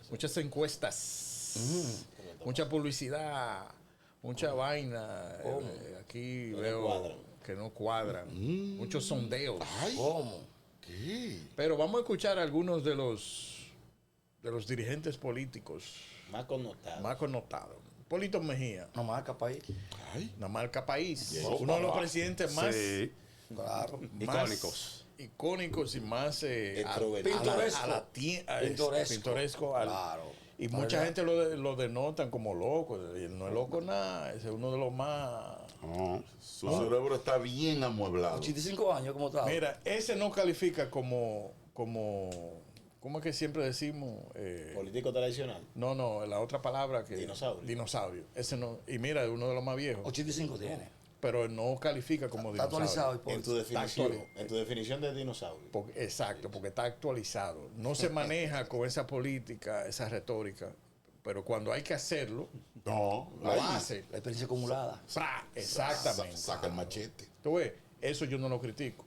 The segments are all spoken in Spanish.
muchas encuestas, mucha publicidad, mucha vaina. Aquí veo que no cuadran. Muchos sondeos. Ay, ¿Cómo? ¿qué? Pero vamos a escuchar a algunos de los dirigentes políticos Más connotado. más connotados. Polito Mejía, No marca país. Ay, una marca país, Yes. uno de los presidentes más, Sí, Claro. icónicos. icónicos y más Extrovertido. pintoresco. Claro. Y mucha gente lo denotan como loco. Y él no es loco nada, ese es uno de los más. no, su cerebro está bien amueblado. 85 años, ¿cómo está? Mira, ese no califica como ¿cómo es que siempre decimos? Político tradicional. No, la otra palabra que Dinosaurio. Ese no, y mira, es uno de los más viejos, 85 tiene. pero no califica como Está actualizado. dinosaurio. En tu definición. En tu definición de dinosaurio. Exacto, porque está actualizado. No se maneja con esa política, esa retórica, pero cuando hay que hacerlo, No, lo ahí, hace. La experiencia acumulada. ¡Pra! Exactamente. Saca el machete. Tú ves, eso yo no lo critico.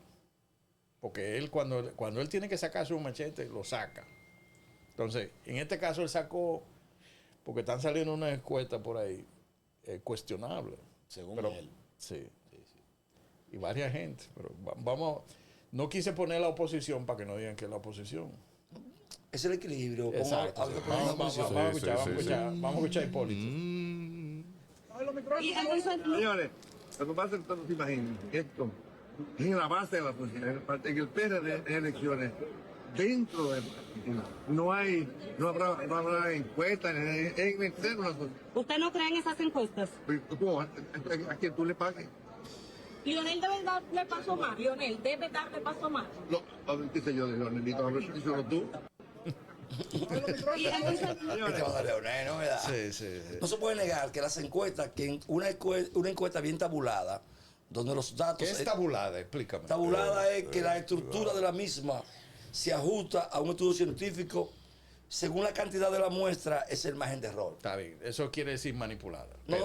Porque él, cuando él tiene que sacar su machete, lo saca. Entonces, en este caso él sacó, porque están saliendo unas encuestas por ahí, cuestionables. Según él. Sí. Y varias gente. Pero vamos, no quise poner la oposición para que no digan que es la oposición. Es el equilibrio. Exacto. Habría que poner Vamos una a posición. escuchar a Hipólito. Señores, lo que pasa es que ustedes no se imaginan esto es en la base de la sociedad, en el PRD de elecciones dentro del partido. No habrá encuestas, en externo la sociedad. ¿Usted no cree en esas encuestas? ¿Cómo? ¿A quien tú le pagues? Lionel debe darle paso más. Lionel debe darle paso más. No, a ver, qué sé yo, Leonelito, a ver si solo tú. Y entonces, Este va a Leonel, ¿no? ¿Verdad? Sí. No se puede negar que las encuestas, que en una encuesta bien tabulada, donde los datos. ¿Qué es tabulada? Explícame. Tabulada es que la estructura de la misma se ajusta a un estudio científico según la cantidad de la muestra, es el margen de error. Está bien, eso quiere decir manipulada. No.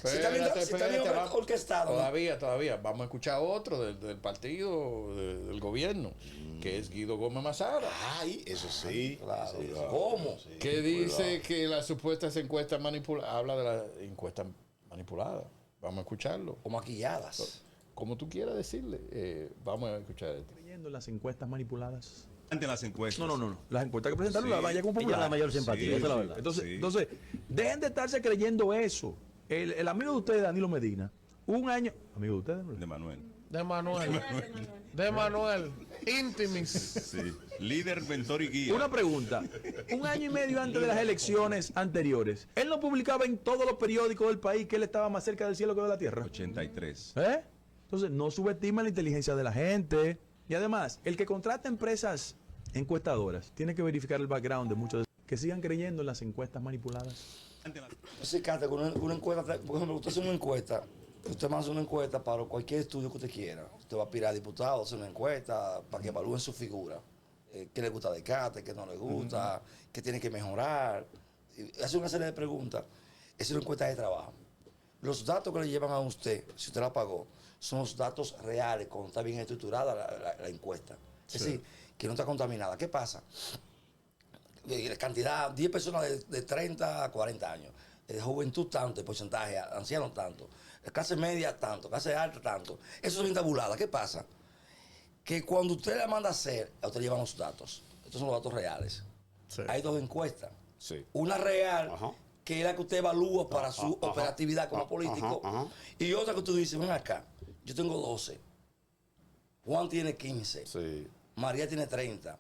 Si está bien orquestado. Todavía. Vamos a escuchar otro del partido, del gobierno, que es Guido Gómez Mazara. Ay, eso sí. Claro. Sí, ¿Cómo? sí. Que dice que las supuestas encuestas manipuladas, habla de las encuestas manipuladas. Vamos a escucharlo. O maquilladas. Como tú quieras decirle, vamos a escuchar esto. Creyendo en las encuestas manipuladas. Ante las encuestas. No. Las encuestas que presentaron Sí. la vaya como Ella popular. es la mayor simpatía, esa es la verdad. Entonces, dejen de estarse creyendo eso. El amigo de ustedes, Danilo Medina, un año. Amigo de ustedes, ¿no? De Manuel. De Manuel. Intimis. Sí. Líder, mentor y guía. Una pregunta. Un año y medio antes de las elecciones anteriores, él no publicaba en todos los periódicos del país que él estaba más cerca del cielo que de la tierra. 83. Entonces, no subestima la inteligencia de la gente. Y además, el que contrata empresas encuestadoras tiene que verificar el background de muchos que sigan creyendo en las encuestas manipuladas. Se canta con una encuesta, por ejemplo, usted hace una encuesta, usted manda una encuesta para cualquier estudio que usted quiera. Usted va a aspirar a diputado, hace una encuesta para que evalúen su figura. Qué le gusta de Cate, qué no le gusta, qué tiene que mejorar. Hace una serie de preguntas. Es una encuesta de trabajo. Los datos que le llevan a usted, si usted la pagó, son los datos reales, cuando está bien estructurada la encuesta. Es decir, que no está contaminada. ¿Qué pasa? La cantidad, 10 personas de 30 a 40 años. De juventud tanto, de porcentaje, ancianos tanto. La clase media tanto, clase alta tanto. Eso es bien tabulada. ¿Qué pasa? Que cuando usted la manda a hacer, a usted le llevan los datos. Estos son los datos reales. Sí. Hay dos encuestas. Sí. Una real, Ajá. que es la que usted evalúa para su operatividad como político. Ajá. Y otra que usted dice, ven acá, yo tengo 12. Juan tiene 15. Sí. María tiene 30.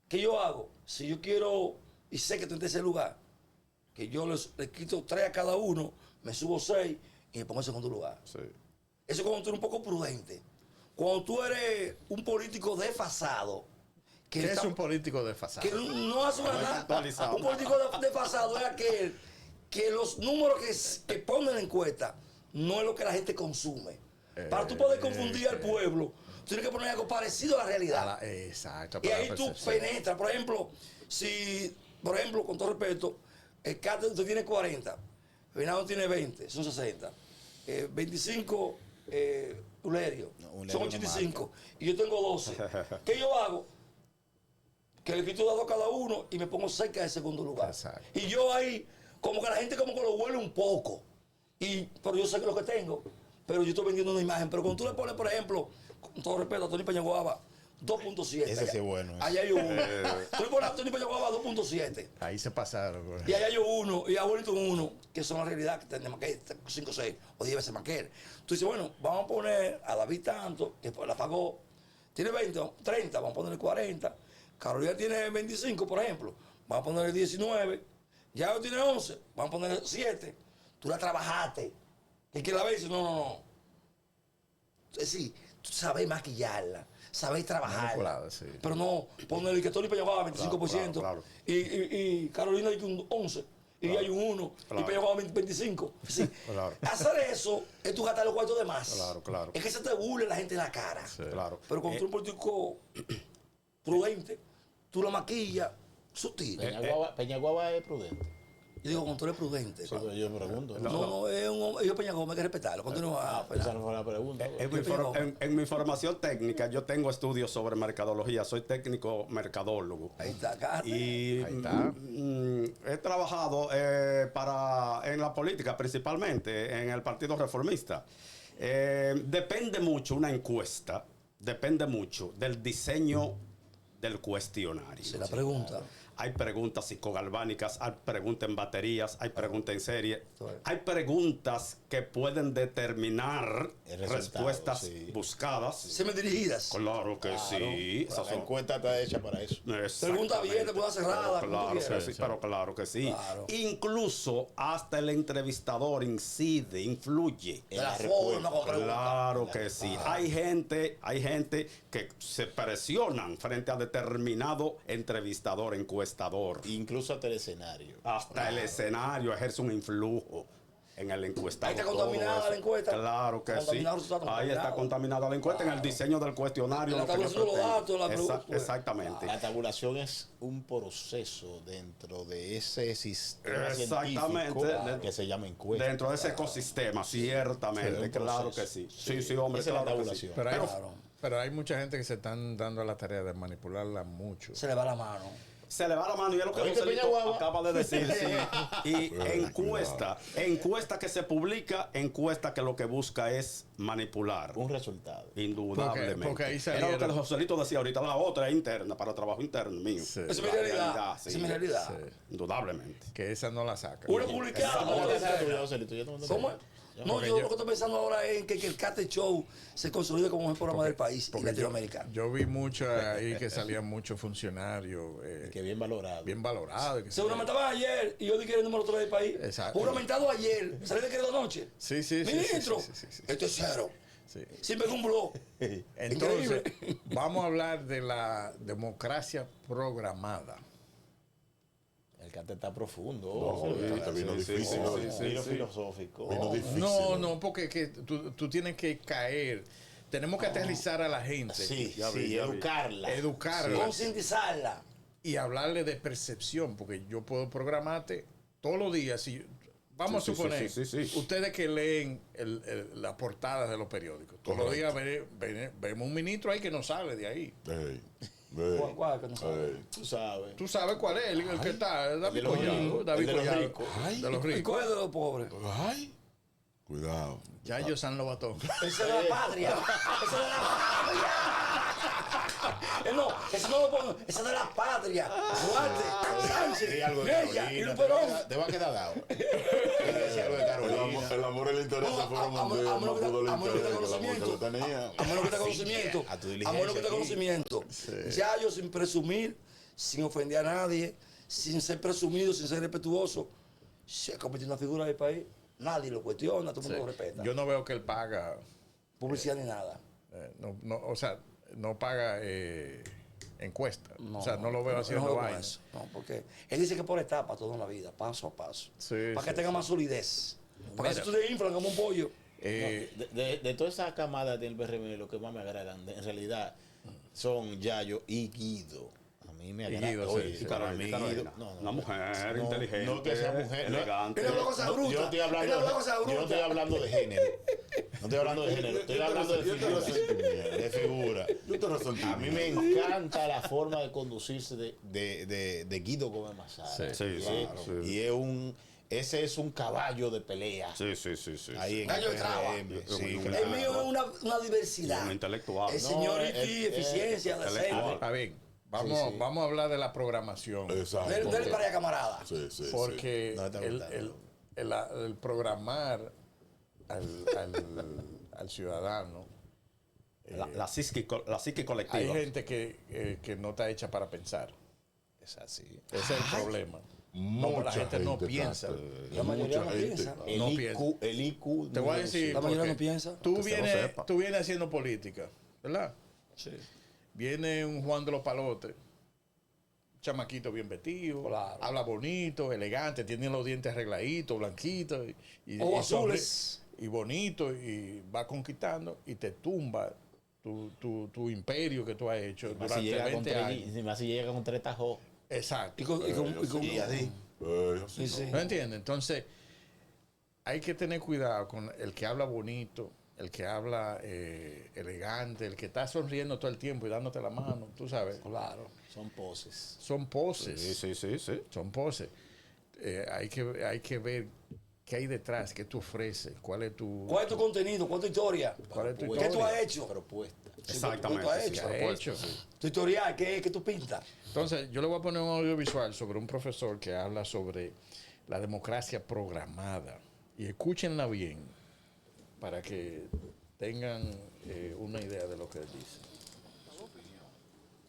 ¿Qué yo hago? Si yo quiero, y sé que estoy en ese lugar, que yo les quito 3 a cada uno, me subo 6 y me pongo en segundo lugar. Sí. Eso es cuando tú eres un poco prudente. Cuando tú eres un político desfasado, ¿Qué es un político desfasado? que no hace nada. actualizado. Un político desfasado es aquel que los números que ponen en la encuesta no es lo que la gente consume. Para tú poder confundir al pueblo, tú tienes que poner algo parecido a la realidad. Exacto. Y ahí tú penetras. Por ejemplo, con todo respeto, el Cate usted tiene 40, Fernando tiene 20, son 60. 25, Ulerio, son 85. Y yo tengo 12. ¿Qué yo hago? que le quito dados a cada uno y me pongo cerca del segundo lugar. Exacto. Y yo ahí, como que la gente como que lo huele un poco. Pero yo sé que lo que tengo, pero yo estoy vendiendo una imagen. Pero cuando tú le pones, por ejemplo, con todo respeto a Tony Peñaguaba, 2.7. Ese sí es bueno. Allá hay uno. Tú le pones a Tony Peñaguaba 2.7. Ahí se pasaron. Güey. Y allá hay uno, y abuelito uno, que son la realidad, que tenemos que 5, 6 o 10 veces más que él. Tú dices, bueno, vamos a poner a David tanto, que pues la pagó, tiene 20, 30, vamos a ponerle 40. Carolina tiene 25, por ejemplo, vamos a ponerle 19. Yayo tiene 11, vamos a ponerle 7. Tú la trabajaste. El que la ve dice, no. Es decir, tú sabes maquillarla, sabes trabajarla. Sí. Pero no, ponerle que Tony Peñaguaba 25%, Claro. Y Carolina dice un 11%. Y hay un 1, y Peñaguaba 25. Sí. Claro. Hacer eso es tú gastar los cuartos de más. Claro. Es que se te burle la gente en la cara. Claro. Pero cuando tú eres un político prudente, tú la maquillas sutil. Peñaguaba es prudente. Yo digo, cuando tú eres prudente. Sí, pero yo pregunto. No, es un yo Peñaguaba, hay que respetarlo. Continúa. Esa no fue la pregunta. En mi formación técnica, yo tengo estudios sobre mercadología, soy técnico mercadólogo. Ahí está, acá. Y Ahí está. he trabajado en la política, principalmente en el Partido Reformista. Depende mucho una encuesta, depende mucho del diseño del cuestionario. Se la pregunta. Hay preguntas psicogalvánicas, hay preguntas en baterías, hay preguntas en serie. Hay preguntas que pueden determinar El resultado, respuestas sí. buscadas. Semidirigidas. Claro que sí. Esas La son- encuesta está hecha para eso. Pregunta abierta, pregunta cerrada. como tú Claro que quieras. sí, pero claro que sí. Claro. Incluso hasta el entrevistador incide, influye. De la forma como pregunta. Claro que sí. Hay gente que se presionan frente a determinado entrevistador, encuestador. Incluso hasta el escenario. Hasta el escenario ejerce un influjo en el encuestador. Ahí está contaminada Todo eso. la encuesta. Claro que sí. Contaminado el resultado, Ahí está contaminado. contaminada la encuesta en el diseño del cuestionario. La lo que yo tabulación de los pretendo. datos, la pregunta, pues. Exactamente. La tabulación es un proceso dentro de ese sistema Exactamente. científico que se llama encuesta. Dentro de ese ecosistema, ciertamente, Sí, claro que proceso. sí. Sí, hombre, Esa es la claro que sí. tabulación. Pero hay mucha gente que se están dando a la tarea de manipularla mucho. Se le va la mano. Se le va la mano y es lo que Oye, Joselito Peñaguaba. acaba de decir. Sí. Y encuesta que se publica, encuesta que lo que busca es manipular. Un resultado. Indudablemente. Porque ahí Era lo que salieron- Joselito decía ahorita, la otra es interna, para trabajo interno mío. Sí. Esa es mi La realidad. sí. Esa es mi realidad. Sí. Indudablemente. Que esa no la saca. Una publicada. ¿Cómo otra te sabes tú, externa. Joselito? Yo te mando- ¿Cómo es? No, Porque yo yo- lo que estoy pensando ahora es que el Cate Show se consolide como el programa del país y Porque latinoamericano. yo vi mucho ahí que salían muchos funcionarios Que bien valorado. bien valorados. que Se juramentaban ayer y yo dije que era el número 3 del país. Exacto. Juramentado ayer. Salí de querido anoche. Sí, sí, sí. Ministro, sí, sí, sí, sí. esto es cero. Sí. Siempre con un blog. Entonces, vamos a hablar de la democracia programada. El cante está profundo. Ahorita vino difícil hoy. Vino filosófico. Vino difícil. No, porque que tú tienes que caer. Tenemos que aterrizar a la gente. Sí, Ya vi, sí, ya vi. educarla. Educarla. Concientizarla. Y hablarle de percepción, porque yo puedo programarte todos los días. Si, vamos Sí, a sí, suponer, sí, sí, sí. ustedes que leen las portadas de los periódicos, todos los días vemos un ministro ahí que no sale de ahí. Ey, ¿Cuál que no sabe? ey. Tú sabes. Tú sabes cuál es el que está, el David de los Collado. ricos, David el de los Collado. ricos. Ay. De los ¿Y ricos. cuál es de los pobres? Ay. Cuidado. Yayo San Lobatón. Esa es la patria. Esa es la patria. No, eso no lo pongo. Esa es de la patria. Duarte, Sánchez, Sí, algo de Mella y Carolina. Luperón. Te va a quedar dado. Sí, algo de Carolina. El amor y el interés se fueron a un día. menos No que te- pudo el a menos que te interés. Que el amor conocimiento. que lo tenía. A menos que tenga conocimiento. a tu A diligencia menos que tenga aquí. conocimiento. Ya yo sin presumir, sin ofender a nadie, sin ser presumido, sin ser respetuoso, se ha convertido en una figura del país. Nadie lo cuestiona, todo el mundo lo respeta. Yo no veo que él paga, Publicidad ni nada. o sea, no paga encuesta. No, o sea, no lo veo haciendo no, vaina. eso. No, porque él dice que por etapas toda la vida, paso a paso. Sí, para que sí, tenga más solidez. Para que Mira. si tú te inflan como un pollo. De toda esa camada del PRM, lo que más me agradan, en realidad, son Yayo y Guido. A mí me agrada. Guido, Oye, sí, sí. para mí, Carolina. Guido. Una mujer No, inteligente, no que sea mujer, no. elegante. Él habla cosas brutas. Yo no estoy hablando, Él habla cosas yo no estoy brutas. hablando de género. No estoy hablando de género, estoy hablando de figura. Yo te resentí. A mí me encanta la forma de conducirse de Guido Gómez Mazara. Sí, claro. Ese es un caballo de pelea. Sí. Ahí en Caballo de el traba. PRM. Sí, El claro. mío es una diversidad. Un intelectual. El seniority, eficiencia, intelectual. Está bien. Vamos a hablar de la programación. Exacto. Dale para allá, camarada. Sí. Porque No, está el programar al ciudadano, La psique hay colectiva. gente que no está hecha para pensar. Es así. Ese es el problema. No, la gente no piensa. La mayoría mucha no gente. piensa. El IQ. Te voy a decir, La mayoría porque no piensa. tú Que se lo vienes sepa. haciendo política, ¿verdad? Sí. Viene un Juan de los Palotes, chamaquito bien vestido, Claro. habla bonito, elegante, tiene los dientes arregladitos, blanquitos y Ojos sonríe, azules. y bonito, y va conquistando y te tumba tu imperio que tú has hecho Más si durante llega 20 años. más si llega con 3 tajos. Exacto. Y con Y así. Sí, sí. ¿No entiendes? Entonces, hay que tener cuidado con el que habla bonito, el que habla elegante, el que está sonriendo todo el tiempo y dándote la mano, tú sabes. Claro. Son poses. Son poses. Sí. Son poses. Hay que ver qué hay detrás, qué tú ofreces, cuál es tu contenido? ¿Cuál es tu historia? cuál es tu ¿Qué tú historia. has hecho? Propuesta. Exactamente. ¿Qué tú has sí, hecho? ¿Qué has hecho? Tu historial, ¿qué tú pintas? Entonces, yo le voy a poner un audiovisual sobre un profesor que habla sobre la democracia programada. Y escúchenla bien para que tengan una idea de lo que él dice.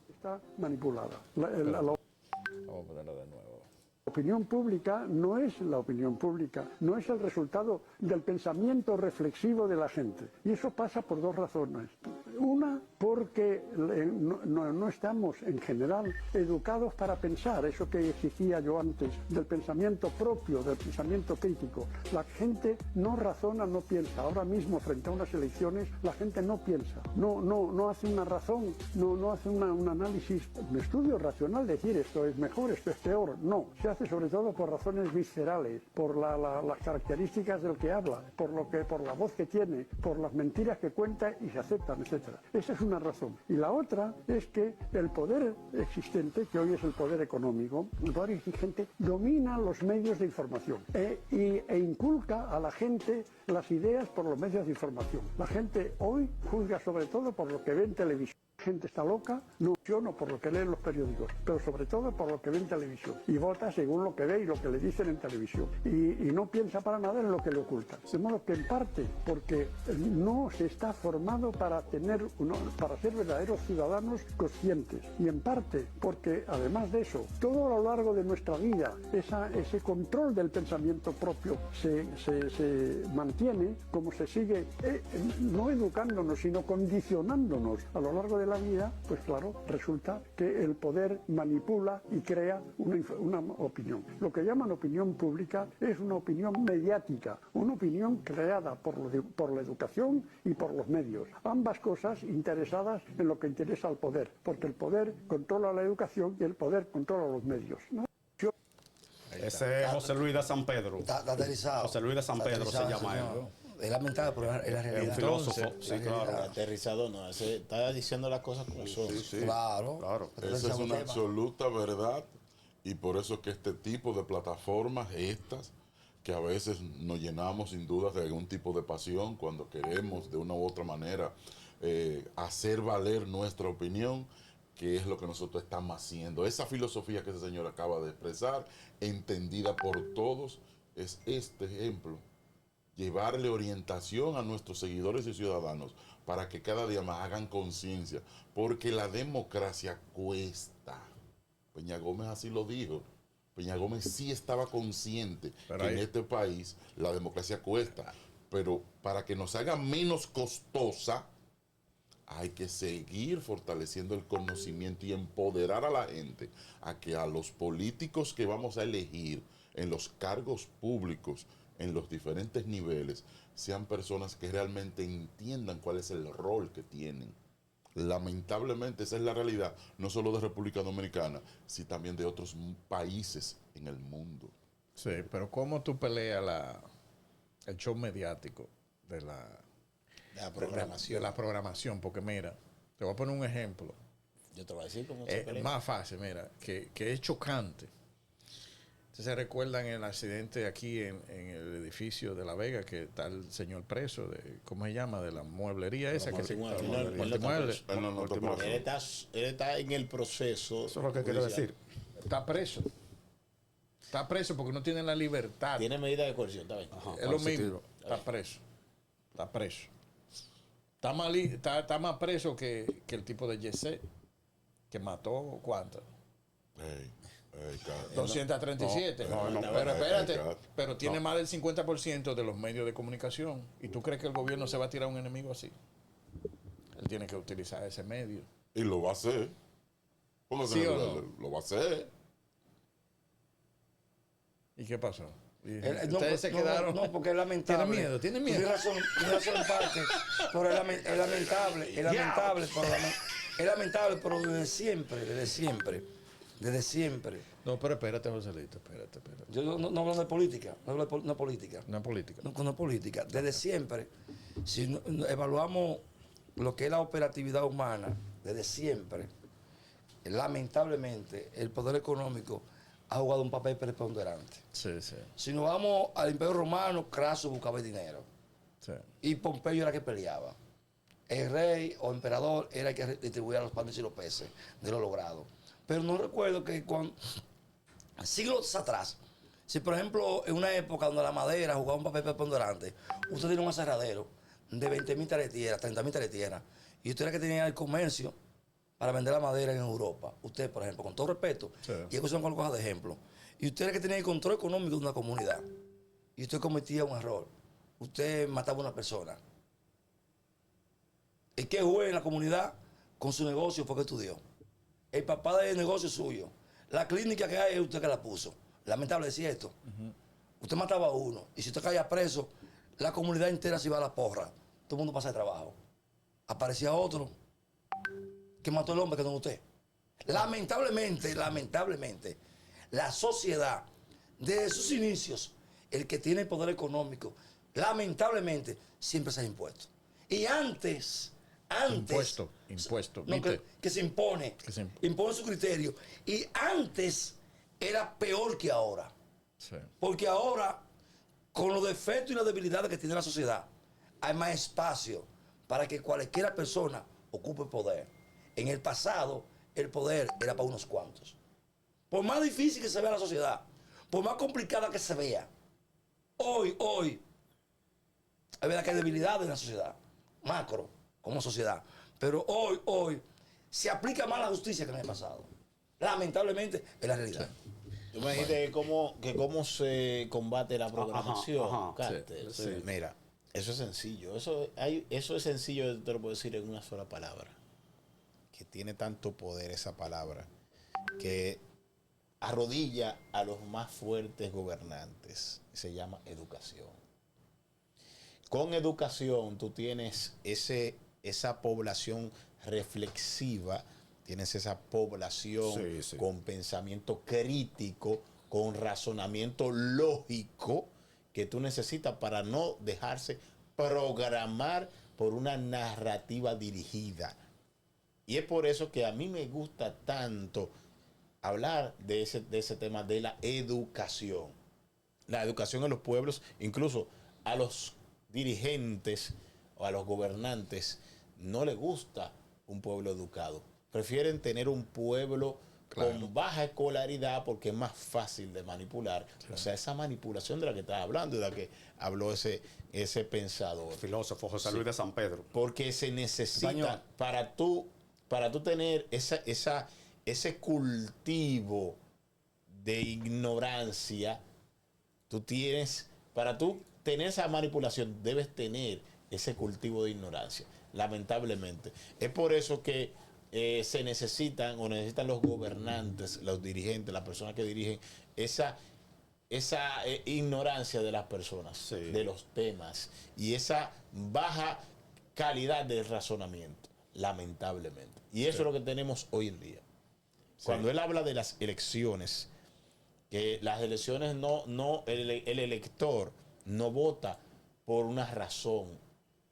Está manipulada. La Vamos a ponerlo de nuevo. opinión pública no es la opinión pública, no es el resultado del pensamiento reflexivo de la gente. Y eso pasa por dos razones. Una, porque no estamos en general educados para pensar, eso que decía yo antes, del pensamiento propio, del pensamiento crítico. La gente no razona, no piensa. Ahora mismo, frente a unas elecciones, la gente no piensa, no hace una razón, no hace un análisis, un estudio racional, decir esto es mejor, esto es peor. No, se hace sobre todo por razones viscerales, por las características del que habla, por la voz que tiene, por las mentiras que cuenta y se aceptan, etc. Esa es una razón. Y la otra es que el poder existente, que hoy es el poder económico, el poder existente domina los medios de información e inculca a la gente las ideas por los medios de información. La gente hoy juzga sobre todo por lo que ve en televisión. La gente está loca, no por lo que lee en los periódicos, pero sobre todo por lo que ve en televisión. Y vota según lo que ve y lo que le dicen en televisión. Y no piensa para nada en lo que le ocultan. De modo que en parte porque no se está formado para ser verdaderos ciudadanos conscientes. Y en parte porque además de eso, todo a lo largo de nuestra vida, ese control del pensamiento propio se mantiene como se sigue no educándonos, sino condicionándonos a lo largo de la vida, pues claro, resulta que el poder manipula y crea una opinión. Lo que llaman opinión pública es una opinión mediática, una opinión creada por la educación y por los medios. Ambas cosas interesadas en lo que interesa al poder, porque el poder controla la educación y el poder controla los medios, ¿no? Ese es José Luis de San Pedro. Está aterrizado. José Luis de San Pedro se llama él. Es lamentable, pero es la realidad. Es un filósofo, sí, La claro. realidad. Aterrizado no, está diciendo las cosas como son. Claro. Esa es una absoluta verdad y por eso es que este tipo de plataformas, que a veces nos llenamos sin dudas de algún tipo de pasión cuando queremos de una u otra manera hacer valer nuestra opinión, que es lo que nosotros estamos haciendo. Esa filosofía que ese señor acaba de expresar, entendida por todos, es este ejemplo. Llevarle orientación a nuestros seguidores y ciudadanos para que cada día más hagan conciencia, porque la democracia cuesta. Peña Gómez así lo dijo. Peña Gómez sí estaba consciente que en este país la democracia cuesta, pero para que nos haga menos costosa, hay que seguir fortaleciendo el conocimiento y empoderar a la gente a que a los políticos que vamos a elegir en los cargos públicos, en los diferentes niveles, sean personas que realmente entiendan cuál es el rol que tienen. Lamentablemente esa es la realidad, no solo de República Dominicana, sino también de otros países en el mundo. Sí, pero ¿cómo tú peleas el show mediático de La programación. De la programación, porque mira, te voy a poner un ejemplo. Yo te voy a decir cómo se pelea. Más fácil, mira, que es chocante. Ustedes se recuerdan el accidente aquí en el edificio de La Vega, que está el señor preso, ¿cómo se llama? De la mueblería esa. Multimueble. Él está en el proceso. Eso es lo que quiero decir. Está preso. Está preso porque no tiene la libertad. Tiene medida de coerción, está bien. Es lo mismo. Está preso. Está preso. Está más preso que el tipo de Yesé, que mató, ¿cuántas? 237. Pero espérate, pero tiene más del 50% de los medios de comunicación. ¿Y tú crees que el gobierno se va a tirar a un enemigo así? Él tiene que utilizar ese medio. Y lo va a hacer. ¿Sí o no? Lo va a hacer. ¿Y qué pasó? Ustedes se quedaron. No, porque es lamentable. ¿Tiene miedo? Tienes razón en parte, pero es lamentable, es lamentable, pero desde siempre. No, pero espérate, Joselito, espérate. Yo no hablo de política, no hablo de política. No política. No política. Desde siempre, si evaluamos lo que es la operatividad humana, desde siempre, lamentablemente, el poder económico ha jugado un papel preponderante. Sí. Si nos vamos al Imperio Romano, Craso buscaba el dinero. Sí. Y Pompeyo era el que peleaba. El rey o emperador era el que distribuía los panes y los peces de lo logrado. Pero no recuerdo que siglos atrás, si por ejemplo en una época donde la madera jugaba un papel preponderante, usted tiene un aserradero de 20.000 tareas de tierra, 30.000 tareas de tierra, y usted era que tenía el comercio para vender la madera en Europa. Usted, por ejemplo, con todo respeto, y eso son cosas de ejemplo, y usted era que tenía el control económico de una comunidad, y usted cometía un error, usted mataba a una persona. El que juega en la comunidad con su negocio fue que estudió. El papá del negocio es suyo. La clínica que hay es usted que la puso. Lamentable decir esto. Usted mataba a uno, y si usted caía preso, la comunidad entera se iba a la porra. Todo el mundo pasa de trabajo. Aparecía otro que mató al hombre que no es usted. Lamentablemente, la sociedad, desde sus inicios, el que tiene el poder económico, lamentablemente, siempre se ha impuesto. Y antes... Impuesto. No, que se impone. Impone su criterio. Y antes era peor que ahora. Sí. Porque ahora, con los defectos y las debilidades que tiene la sociedad, hay más espacio para que cualquiera persona ocupe poder. En el pasado, el poder era para unos cuantos. Por más difícil que se vea la sociedad, por más complicada que se vea, hoy, es verdad que hay debilidades en la sociedad, macro, como sociedad. Pero hoy, se aplica más la justicia que en el pasado. Lamentablemente, es la realidad. Tú me dijiste que cómo se combate la programación. Sí. Mira, eso es sencillo. Eso es sencillo, te lo puedo decir en una sola palabra. Que tiene tanto poder esa palabra, que arrodilla a los más fuertes gobernantes. Se llama educación. Con educación tú tienes esa población reflexiva, tienes esa población con pensamiento crítico, con razonamiento lógico que tú necesitas para no dejarse programar por una narrativa dirigida. Y es por eso que a mí me gusta tanto hablar de ese tema de la educación. La educación en los pueblos, incluso a los dirigentes o a los gobernantes, no les gusta un pueblo educado. Prefieren tener un pueblo con baja escolaridad porque es más fácil de manipular. O sea, esa manipulación de la que estás hablando, de la que habló ese pensador. Filósofo José Luis de San Pedro. Porque se necesita, para tú tener ese cultivo de ignorancia, para tú tener esa manipulación, debes tener ese cultivo de ignorancia, lamentablemente. Es por eso que necesitan los gobernantes, los dirigentes, las personas que dirigen, esa ignorancia de las personas, de los temas, y esa baja calidad de razonamiento, lamentablemente. Y eso es lo que tenemos hoy en día. Cuando él habla de las elecciones, que las elecciones el elector no vota por una razón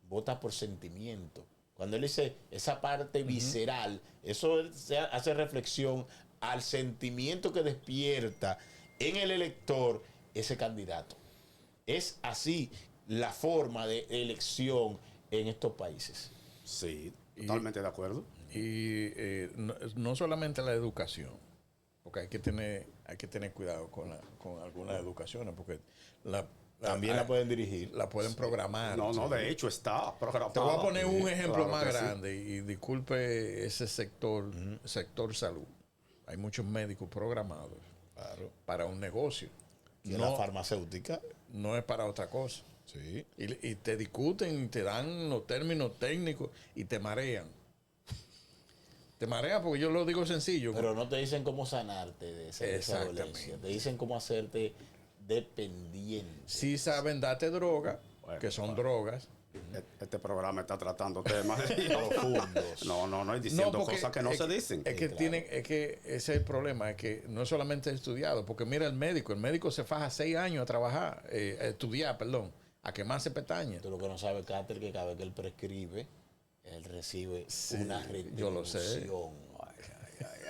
vota por sentimiento. Cuando él dice esa parte visceral, eso hace reflexión al sentimiento que despierta en el elector ese candidato. Es así la forma de elección en estos países. Sí, totalmente de acuerdo. Y no solamente la educación, porque hay que tener cuidado con algunas educaciones, porque también la pueden dirigir. La pueden programar. No, de hecho está programada. Te voy a poner un ejemplo Claro más que sí. grande y disculpe ese sector salud. Hay muchos médicos programados para un negocio. Que la farmacéutica. No es para otra cosa. Sí. Y te discuten, y te dan los términos técnicos y te marean. Te marean porque yo lo digo sencillo. Pero no te dicen cómo sanarte de esa dolencia. Te dicen cómo hacerte dependiente. Sí saben darte drogas, que son drogas. Este programa está tratando temas profundos. No, y diciendo cosas que no se dicen. Es que ese es el problema, es que no es solamente estudiado, porque mira el médico se faja 6 años a trabajar, a estudiar, a quemarse petañas. Tú lo que no sabes, Cáter, que cada vez que él prescribe, él recibe una retribución. Yo lo sé.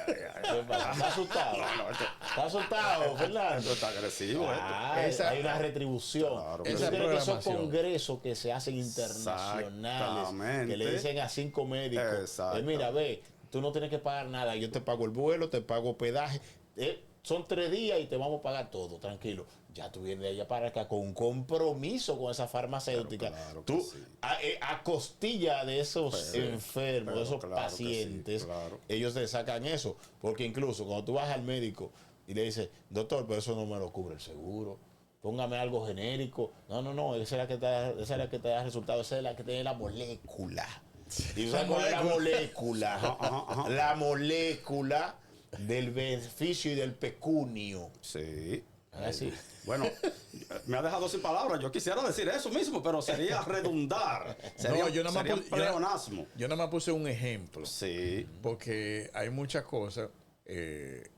¿Estás asustado? ¿Estás asustado, Fernando? Esto está agresivo. Hay una retribución. Claro, Esa esos congresos que se hacen internacionales, que le dicen a 5 médicos, mira, ve, tú no tienes que pagar nada, yo te pago el vuelo, te pago hospedaje, son 3 días y te vamos a pagar todo, tranquilo. Ya tú vienes de allá para acá con un compromiso con esa farmacéutica. Claro tú, sí. a costilla de esos enfermos, de esos pacientes, sí, ellos te sacan eso. Porque incluso cuando tú vas al médico y le dices, doctor, pero eso no me lo cubre el seguro, póngame algo genérico. No, esa es la que te da resultado, esa es la que tiene la molécula. ¿Y tú sabes cuál es la molécula? La molécula del beneficio y del pecunio. Sí. Así. Bueno, me ha dejado sin palabras. Yo quisiera decir eso mismo, pero sería redundar. Sería pleonasmo. Yo nada más puse un ejemplo. Sí. Porque hay muchas cosas. Se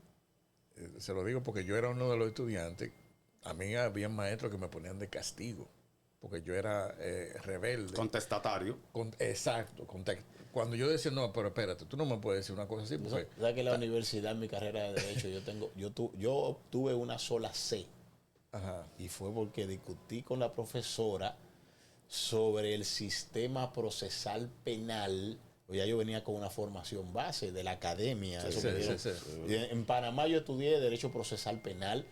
lo digo porque yo era uno de los estudiantes. A mí había maestros que me ponían de castigo. Porque yo era rebelde. Contestatario. Exacto. Cuando yo decía, no, pero espérate, tú no me puedes decir una cosa así. Porque, ¿sabes que la universidad, en mi carrera de Derecho, yo obtuve una sola C? Ajá. Y fue porque discutí con la profesora sobre el sistema procesal penal. Ya yo venía con una formación base de la academia. Sí. En Panamá yo estudié Derecho Procesal Penal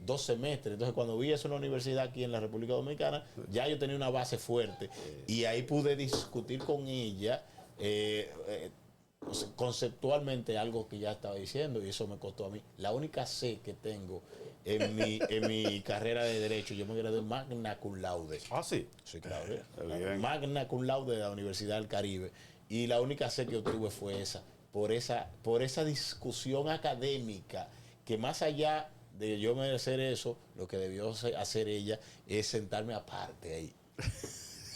2 semestres. Entonces, cuando vi eso en la universidad aquí en la República Dominicana, ya yo tenía una base fuerte. Y ahí pude discutir con ella conceptualmente algo que ya estaba diciendo, y eso me costó a mí. La única C que tengo en mi carrera de Derecho, yo me gradué magna cum laude. Ah, sí. Sí, claro. Magna cum laude de la Universidad del Caribe. Y la única C que obtuve fue esa. Por esa discusión académica, que más allá de yo merecer eso, lo que debió hacer ella es sentarme aparte ahí.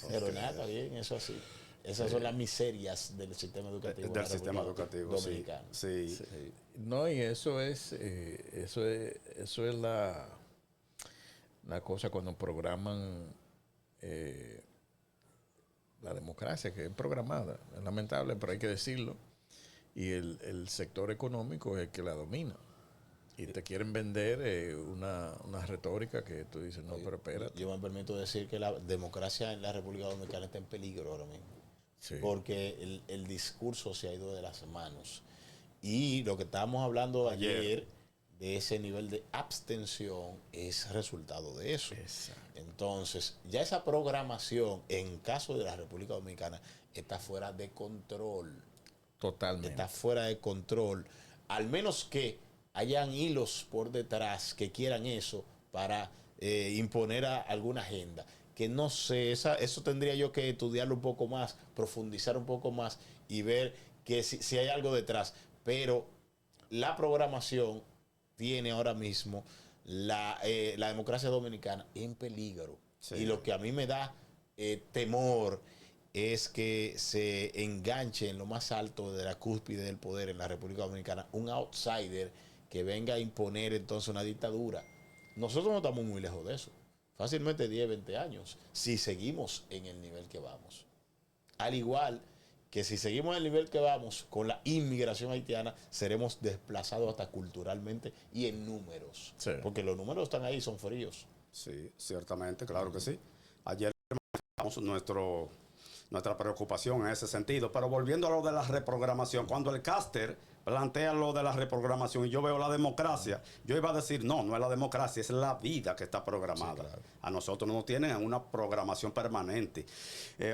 Pero nada, bien, eso así. Esas son las miserias del sistema educativo. Del sistema educativo dominicano. Sí. No, y eso es la cosa cuando programan la democracia, que es programada. Es lamentable, pero hay que decirlo. Y el sector económico es el que la domina. Y te quieren vender una retórica que tú dices, no, pero espérate. Yo me permito decir que la democracia en la República Dominicana está en peligro ahora mismo. Sí. Porque el discurso se ha ido de las manos. Y lo que estábamos hablando ayer de ese nivel de abstención es resultado de eso. Exacto. Entonces, ya esa programación, en caso de la República Dominicana, está fuera de control. Totalmente. Está fuera de control. Al menos que hayan hilos por detrás que quieran eso para imponer alguna agenda. Que no sé, eso tendría yo que estudiarlo un poco más, profundizar un poco más y ver que si hay algo detrás. Pero la programación tiene ahora mismo la democracia dominicana en peligro. Sí. Y lo que a mí me da temor es que se enganche en lo más alto de la cúspide del poder en la República Dominicana un outsider que venga a imponer entonces una dictadura. Nosotros no estamos muy lejos de eso. Fácilmente 10, 20 años, si seguimos en el nivel que vamos. Al igual que si seguimos el nivel que vamos con la inmigración haitiana, seremos desplazados hasta culturalmente y en números. Sí. Porque los números están ahí, son fríos. Sí, ciertamente, claro que sí. Ayer manifestamos nuestra preocupación en ese sentido, pero volviendo a lo de la reprogramación, cuando el caster plantea lo de la reprogramación y yo veo la democracia, yo iba a decir, no es la democracia, es la vida que está programada. Sí, claro. A nosotros no nos tienen una programación permanente.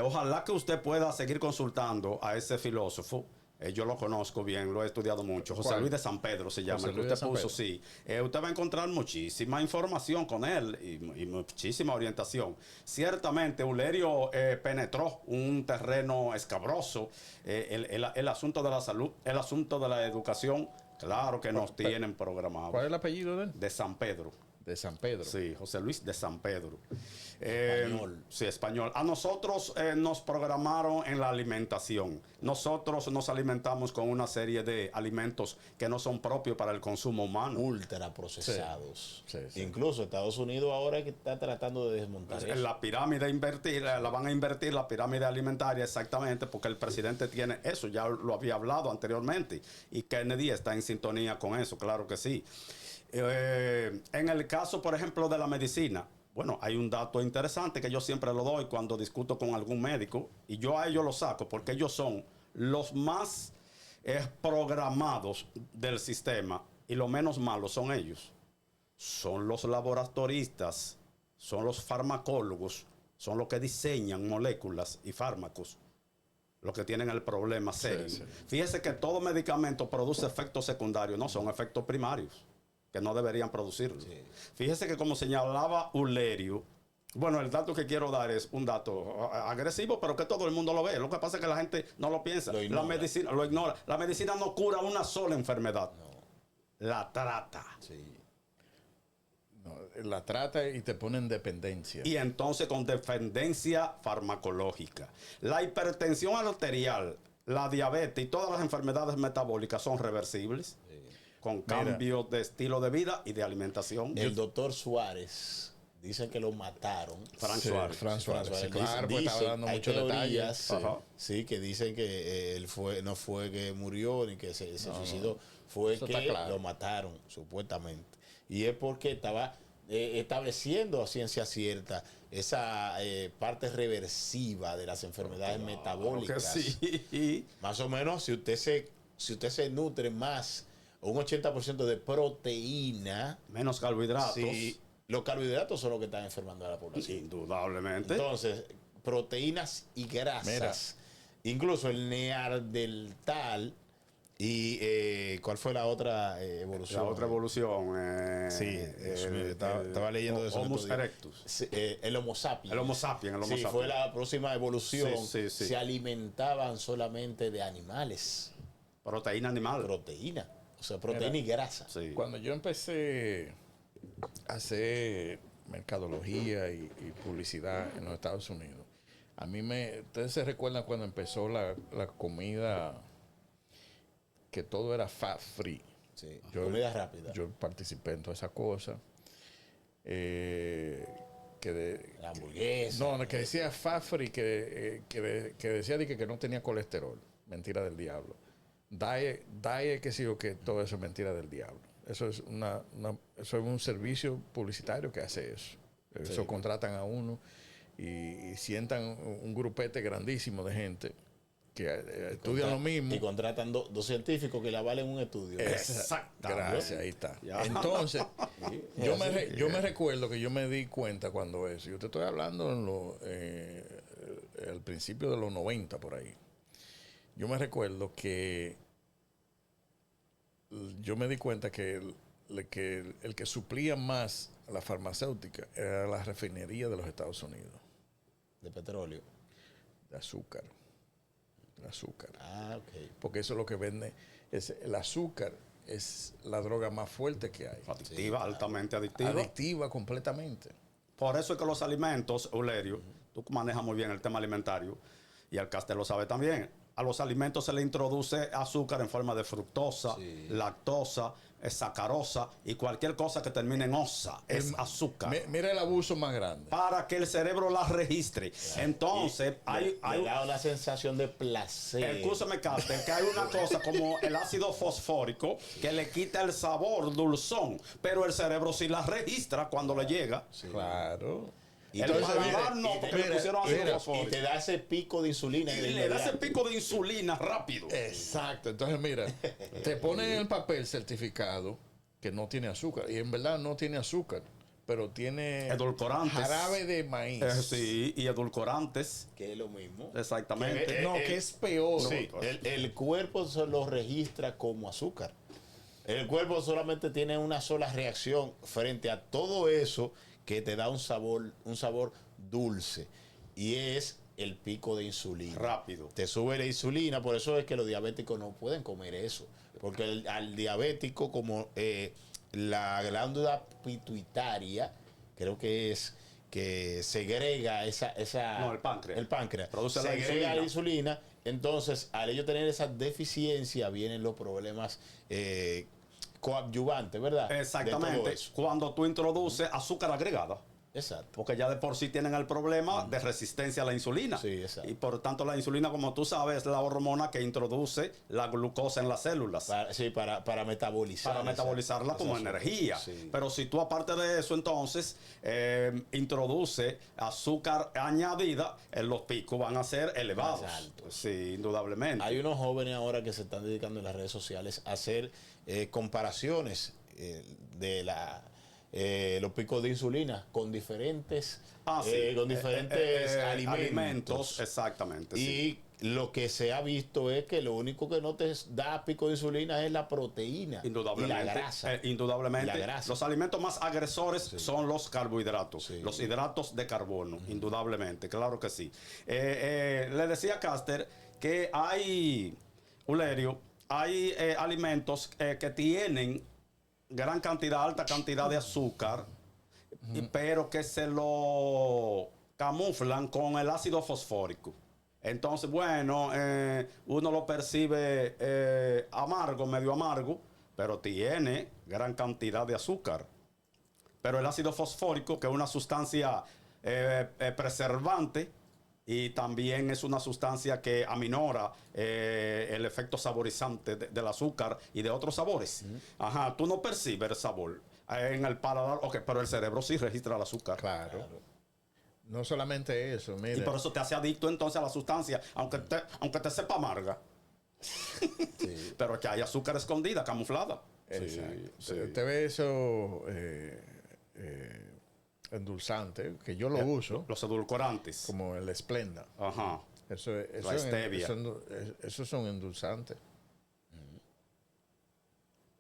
Ojalá que usted pueda seguir consultando a ese filósofo. Yo lo conozco bien, lo he estudiado mucho. José Luis de San Pedro se llama. El que usted puso, sí. Usted va a encontrar muchísima información con él y muchísima orientación. Ciertamente, Ulerio penetró un terreno escabroso. El asunto de la salud, el asunto de la educación, claro que nos tienen programados. ¿Cuál es el apellido de él? De San Pedro. De San Pedro. Sí, José Luis de San Pedro. Español. Sí, español. A nosotros nos programaron en la alimentación. Nosotros nos alimentamos con una serie de alimentos que no son propios para el consumo humano. Ultra procesados. Sí. Sí. Incluso Estados Unidos ahora que está tratando de desmontar eso. La pirámide la van a invertir, la pirámide alimentaria, exactamente, porque el presidente tiene eso, ya lo había hablado anteriormente. Y Kennedy está en sintonía con eso, claro que sí. En el caso, por ejemplo, de la medicina, bueno, hay un dato interesante que yo siempre lo doy cuando discuto con algún médico, y yo a ellos lo saco porque ellos son los más programados del sistema y los menos malos son ellos. Son los laboratoristas, son los farmacólogos, son los que diseñan moléculas y fármacos, los que tienen el problema serio. Sí. Fíjese que todo medicamento produce efectos secundarios, no son efectos primarios, que no deberían producirlo. Sí. Fíjese que como señalaba Ulerio, bueno, el dato que quiero dar es un dato agresivo, pero que todo el mundo lo ve. Lo que pasa es que la gente no lo piensa. La medicina lo ignora. La medicina no cura una sola enfermedad. No. La trata. Sí. No, la trata y te pone en dependencia. Y entonces con dependencia farmacológica. La hipertensión arterial, la diabetes y todas las enfermedades metabólicas son reversibles. Sí. Con cambios de estilo de vida y de alimentación. El doctor Suárez, dicen que lo mataron. Fran Suárez. Sí, claro, pues estaba dando muchos detalles. Sí, que dicen que él no fue que murió ni que se suicidó, fue que lo mataron, supuestamente. Y es porque estaba estableciendo a ciencia cierta esa parte reversiva de las enfermedades metabólicas. Sí. Más o menos, si usted se nutre más, un 80% de proteína. Menos carbohidratos. Sí, los carbohidratos son los que están enfermando a la población. Indudablemente. Entonces, proteínas y grasas. Mira. Incluso el neandertal y ¿cuál fue la otra evolución? La otra evolución. Estaba leyendo de eso. Homo erectus. El Homo sapiens. El Homo sapiens. Sí, fue la próxima evolución. Sí. Se alimentaban solamente de animales. Proteína animal. Proteína. O sea, proteína y grasa. Sí. Cuando yo empecé a hacer mercadología y publicidad en los Estados Unidos, a mí ustedes se recuerdan cuando empezó la comida, que todo era fat free. Sí, comida rápida. Yo participé en toda esa cosa. La hamburguesa. No, que decía fat free, que decía que no tenía colesterol. Mentira del diablo. Diet, que sí o que todo eso es mentira del diablo. Eso es eso es un servicio publicitario que hace eso. Eso sí. Contratan a uno y sientan un grupete grandísimo de gente que estudian lo mismo. Y contratan dos científicos que le avalen un estudio. Exacto. Gracias, ahí está. Ya. Entonces, yo me recuerdo que yo me di cuenta cuando eso. Yo te estoy hablando al principio de los 90 por ahí. Yo me recuerdo que yo me di cuenta que el que suplía más a la farmacéutica era la refinería de los Estados Unidos. ¿De petróleo? De azúcar. Ah, ok. Porque eso es lo que vende. El azúcar es la droga más fuerte que hay. Adictiva, altamente adictiva. Adictiva completamente. Por eso es que los alimentos, Ulerio, tú manejas muy bien el tema alimentario, y el Caster lo sabe también. a los alimentos se le introduce azúcar en forma de fructosa, lactosa, sacarosa y cualquier cosa que termine en osa es azúcar. Mira el abuso más grande. Para que el cerebro la registre. Entonces, hay le da una sensación de placer. Escúchame, Caster, que hay una cosa como el ácido fosfórico que le quita el sabor dulzón, pero el cerebro sí la registra cuando le llega. Claro. Y el entonces, paladar no, porque le pusieron ácido fosfórico. Y te da ese pico de insulina. Y le da ese pico de insulina rápido. Exacto. Entonces, mira, te ponen en el papel certificado que no tiene azúcar. Y en verdad no tiene azúcar, pero tiene edulcorantes. Jarabe de maíz. Sí, y edulcorantes. Que es lo mismo. Exactamente. Que es peor. Sí, el cuerpo se lo registra como azúcar. El cuerpo solamente tiene una sola reacción frente a todo eso que te da un sabor dulce, y es el pico de insulina. Rápido. Te sube la insulina, por eso es que los diabéticos no pueden comer eso, porque al diabético, como la glándula pituitaria, creo que es que segrega el páncreas. El páncreas produce segrega la insulina. Entonces, al ellos tener esa deficiencia, vienen los problemas coadyuvantes, ¿verdad? Exactamente. Cuando tú introduces azúcar agregada. Exacto. Porque ya de por sí tienen el problema de resistencia a la insulina. Sí, exacto. Y por tanto la insulina, como tú sabes, es la hormona que introduce la glucosa en las células. Para metabolizar. Para metabolizarla como energía. Sí. Pero si tú aparte de eso, entonces, introduce azúcar añadida, los picos van a ser elevados. Más altos. Sí, indudablemente. Hay unos jóvenes ahora que se están dedicando en las redes sociales a hacer comparaciones de los picos de insulina con diferentes, alimentos. Exactamente. Y lo que se ha visto es que lo único que no te da pico de insulina es la proteína y la grasa. Indudablemente. Y la grasa. Los alimentos más agresores son los carbohidratos, los hidratos de carbono, indudablemente, claro que sí. Le decía a Caster que hay, Ulerio, hay alimentos que tienen gran cantidad, alta cantidad de azúcar, pero que se lo camuflan con el ácido fosfórico. Entonces, bueno, uno lo percibe amargo, medio amargo, pero tiene gran cantidad de azúcar. Pero el ácido fosfórico, que es una sustancia preservante, y también es una sustancia que aminora el efecto saborizante del azúcar y de otros sabores. Ajá, tú no percibes el sabor en el paladar, pero el cerebro sí registra el azúcar. Claro. No solamente eso, mira. Y por eso te hace adicto entonces a la sustancia, aunque te sepa amarga. Sí. Pero que hay azúcar escondida, camuflada. Exacto. Sí. Usted ve eso endulzante, que yo lo uso. Los edulcorantes. Como el Splenda. Ajá. La stevia. Esos son endulzantes.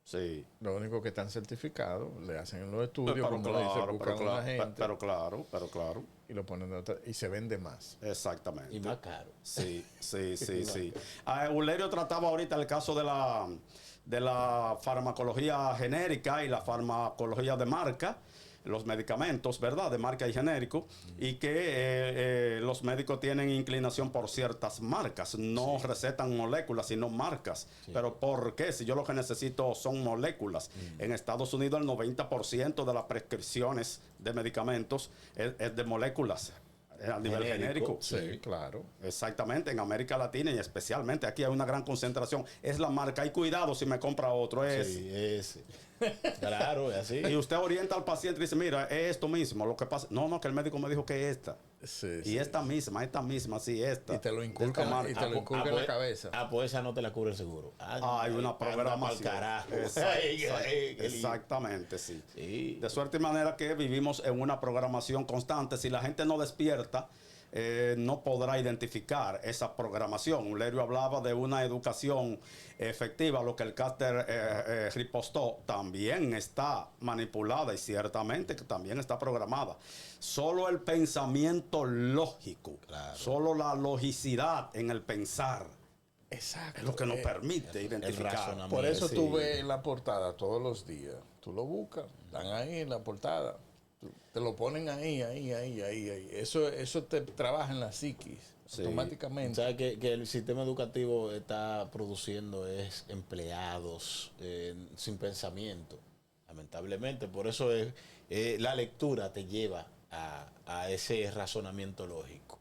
Sí. Lo único que están certificados, le hacen en los estudios, buscan a la gente. Pero claro. Y lo ponen y se vende más. Exactamente. Y más caro. Sí. Ulerio trataba ahorita el caso de la farmacología genérica y la farmacología de marca, los medicamentos, ¿verdad? De marca y genérico, y que los médicos tienen inclinación por ciertas marcas, no recetan moléculas, sino marcas. Pero ¿por qué? Si yo lo que necesito son moléculas. En Estados Unidos el 90% de las prescripciones de medicamentos es de moléculas. A nivel genérico. Sí, claro. Exactamente, en América Latina y especialmente aquí hay una gran concentración. Es la marca. Y cuidado si me compra otro. Sí, ese. Claro, es así. Y usted orienta al paciente y dice, mira, es esto mismo. Lo que pasa, no, que el médico me dijo que es esta. Y esta misma, sí, esta. Y te lo inculcan en la cabeza. Pues esa no te la cubre el seguro. Hay una programación. Carajo. Exactamente, sí. De suerte y manera que vivimos en una programación constante. Si la gente no despierta, no podrá identificar esa programación. Ulerio hablaba de una educación efectiva, lo que el Caster ripostó, también está manipulada y ciertamente que también está programada. Solo el pensamiento lógico, solo la logicidad en el pensar. Exacto. Es lo que nos permite identificar. Por eso tú ves en la portada todos los días. Tú lo buscas, están ahí en la portada. Te lo ponen ahí. Eso te trabaja en la psiquis. Sí. automáticamente. O sea, que el sistema educativo está produciendo es empleados sin pensamiento, lamentablemente. Por eso es la lectura te lleva a ese razonamiento lógico.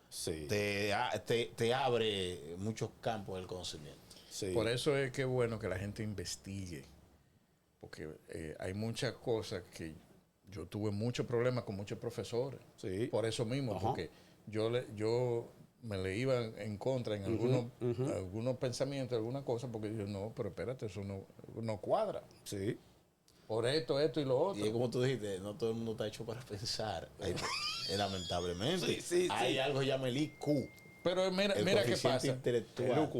Sí. Te abre muchos campos del conocimiento. Sí. Por eso es que es bueno que la gente investigue, porque hay muchas cosas que yo tuve muchos problemas con muchos profesores. Sí. Por eso mismo, Ajá. porque yo me le iba en contra en algunos pensamientos, algunas cosas, porque yo no, pero espérate, eso no cuadra. Sí. Por esto y lo otro. Y es como tú dijiste, no todo el mundo está hecho para pensar. Lamentablemente. Sí. Hay algo que se llama el IQ. Pero mira qué coeficiente pasa. intelectual.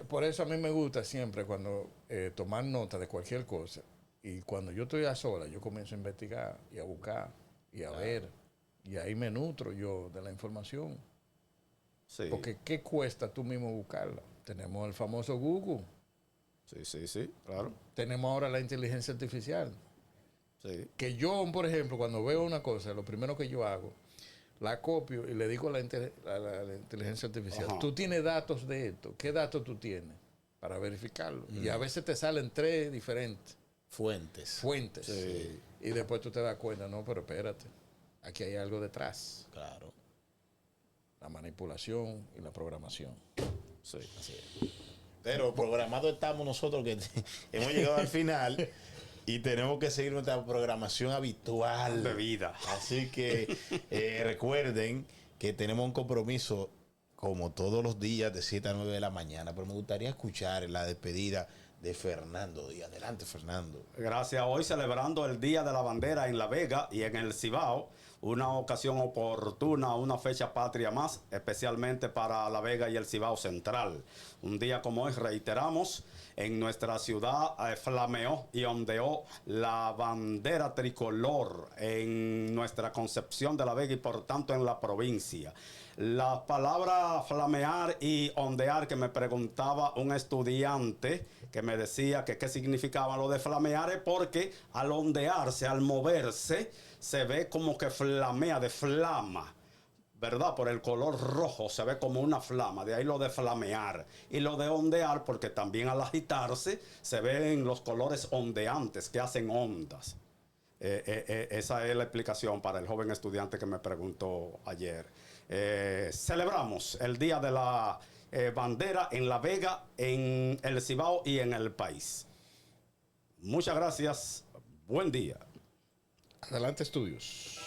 Por eso a mí me gusta siempre cuando tomar nota de cualquier cosa. Y cuando yo estoy a sola, yo comienzo a investigar y a buscar y a ver. Y ahí me nutro yo de la información. Sí. Porque ¿qué cuesta tú mismo buscarla? Tenemos el famoso Google. Sí, claro. Tenemos ahora la inteligencia artificial. Sí. Que yo, por ejemplo, cuando veo una cosa, lo primero que yo hago, la copio y le digo a la inteligencia artificial, Ajá. tú tienes datos de esto, ¿qué datos tú tienes? Para verificarlo. Y a veces te salen 3 diferentes Fuentes. Sí. Y después tú te das cuenta, no, pero espérate, aquí hay algo detrás. Claro. La manipulación y la programación. Sí. Así es. Pero programados estamos nosotros que hemos llegado al final y tenemos que seguir nuestra programación habitual de vida. Así que recuerden que tenemos un compromiso como todos los días de 7 a 9 de la mañana, pero me gustaría escuchar la despedida de Fernando Díaz. Adelante, Fernando. Gracias. Hoy celebrando el Día de la Bandera en La Vega y en el Cibao, una ocasión oportuna, una fecha patria más, especialmente para La Vega y el Cibao Central. Un día como hoy, reiteramos, en nuestra ciudad flameó y ondeó la bandera tricolor en nuestra Concepción de La Vega y por tanto en la provincia. La palabra flamear y ondear que me preguntaba un estudiante que me decía que qué significaba lo de flamear es porque al ondearse, al moverse, se ve como que flamea, de flama, ¿verdad? Por el color rojo se ve como una flama, de ahí lo de flamear. Y lo de ondear porque también al agitarse se ven los colores ondeantes que hacen ondas. Esa es la explicación para el joven estudiante que me preguntó ayer. Celebramos el Día de la Bandera en La Vega, en el Cibao y en el país. Muchas gracias. Buen día. Adelante, estudios.